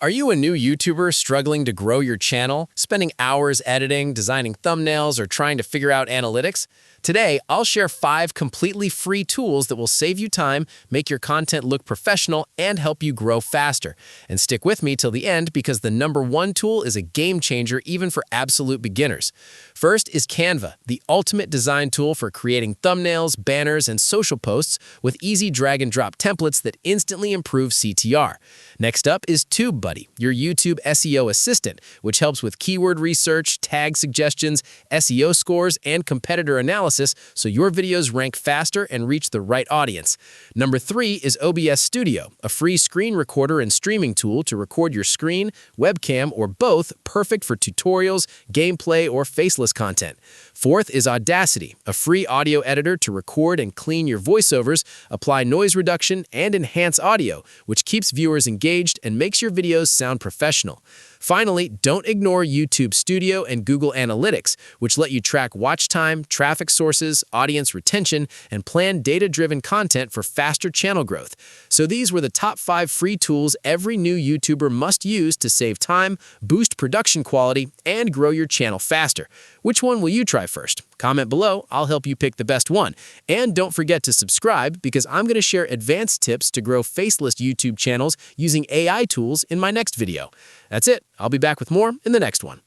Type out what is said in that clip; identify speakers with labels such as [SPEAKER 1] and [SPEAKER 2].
[SPEAKER 1] Are you a new YouTuber struggling to grow your channel, spending hours editing, designing thumbnails, or trying to figure out analytics? Today, I'll share 5 completely free tools that will save you time, make your content look professional, and help you grow faster. And stick with me till the end because the #1 tool is a game changer even for absolute beginners. First is Canva, the ultimate design tool for creating thumbnails, banners, and social posts with easy drag-and-drop templates that instantly improve CTR. Next up is TubeBuddy, your YouTube SEO assistant, which helps with keyword research, tag suggestions, SEO scores, and competitor analysis so your videos rank faster and reach the right audience. Number 3 is OBS Studio, a free screen recorder and streaming tool to record your screen, webcam, or both, perfect for tutorials, gameplay, or faceless content. Fourth is Audacity, a free audio editor to record and clean your voiceovers, apply noise reduction, and enhance audio, which keeps viewers engaged and makes your videos sound professional. Finally, don't ignore YouTube Studio and Google Analytics, which let you track watch time, traffic sources, audience retention, and plan data-driven content for faster channel growth. So these were the top 5 free tools every new YouTuber must use to save time, boost production quality, and grow your channel faster. Which one will you try first? Comment below, I'll help you pick the best one. And don't forget to subscribe because I'm going to share advanced tips to grow faceless YouTube channels using AI tools in my next video. That's it. I'll be back with more in the next one.